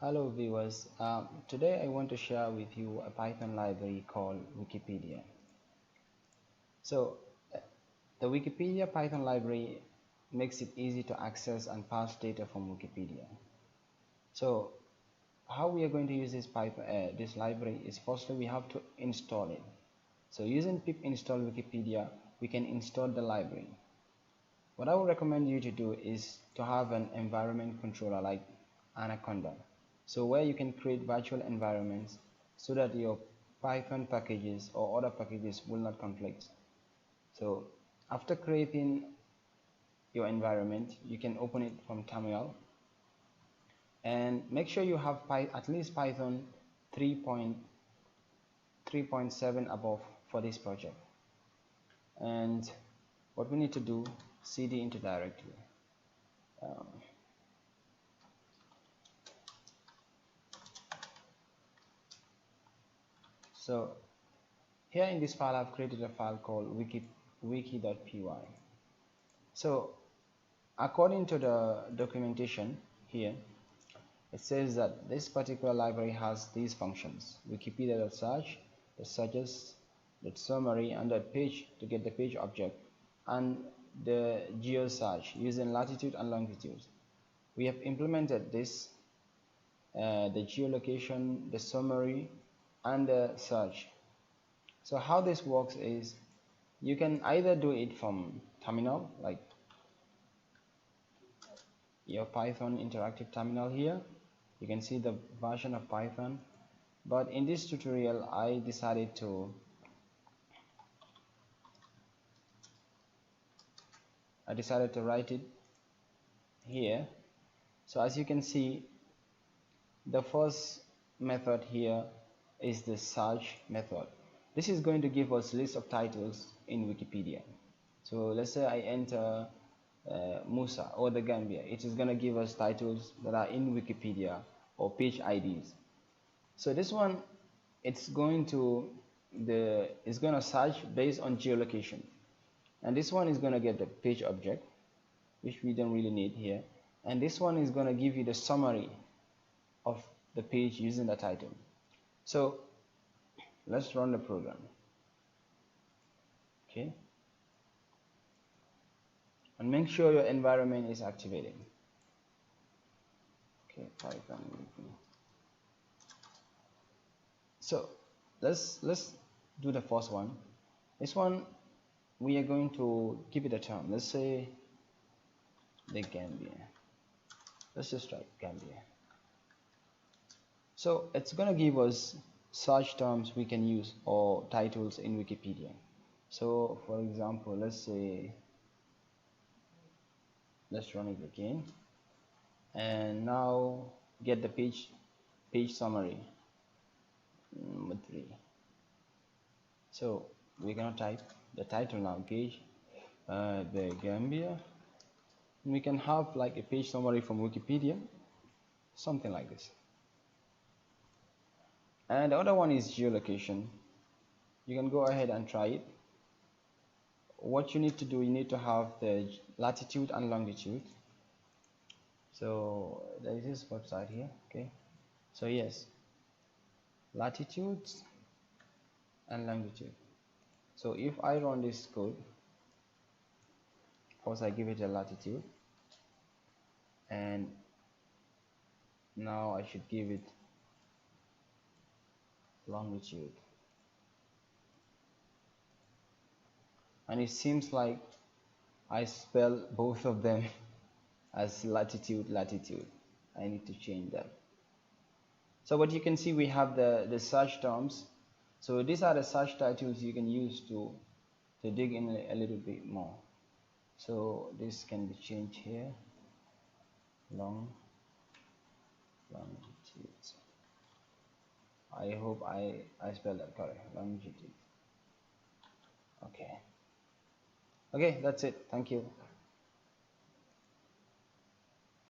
Hello viewers, today I want to share with you a Python library called Wikipedia. So the Wikipedia Python library makes it easy to access and parse data from Wikipedia. So how we are going to use this library is firstly we have to install it. So using pip install Wikipedia, we can install the library. What I would recommend you to do is to have an environment controller like Anaconda. So where you can create virtual environments so that your Python packages or other packages will not conflict. So after creating your environment, you can open it from terminal and make sure you have at least Python 3.7 above for this project. And what we need to do, cd into directory. So here in this file I've created a file called wiki.py. So according to the documentation here, it says that this particular library has these functions: wikipedia.search, the searches, the summary, and the page to get the page object, and the geosearch using latitude and longitude. We have implemented this, the geolocation, the summary, and the search. So how this works is you can either do it from terminal, like your Python interactive terminal here. You can see the version of Python, but in this tutorial I decided to write it here. So as you can see, the first method here is the search method. This is going to give us list of titles in Wikipedia. So let's say I enter Musa or the Gambia. It is going to give us titles that are in Wikipedia or page IDs. So this one, it's going to search based on geolocation, and this one is going to get the page object, which we don't really need here, and this one is going to give you the summary of the page using the title. So let's run the program. Okay, and make sure your environment is activated. Okay, Python. So let's do the first one. This one we are going to give it a term. Let's say the Gambia. Let's just try Gambia. So it's going to give us search terms we can use or titles in Wikipedia. So for example, let's run it again, and now get the page summary number 3. So we're gonna type the title now, Gauge the Gambia, and we can have like a page summary from Wikipedia, something like this. And the other one is geolocation. You can go ahead and try it. What you need to do, you need to have the latitude and longitude. So there is this website here. Okay, so yes, latitude and longitude. So if I run this code, first I give it a latitude, and now I should give it longitude, and it seems like I spell both of them as latitude. I need to change that. So what you can see, we have the search terms. So these are the search titles you can use to dig in a little bit more. So this can be changed here. Longitude. I hope I spelled that correct. Longitude. Okay, that's it. Thank you.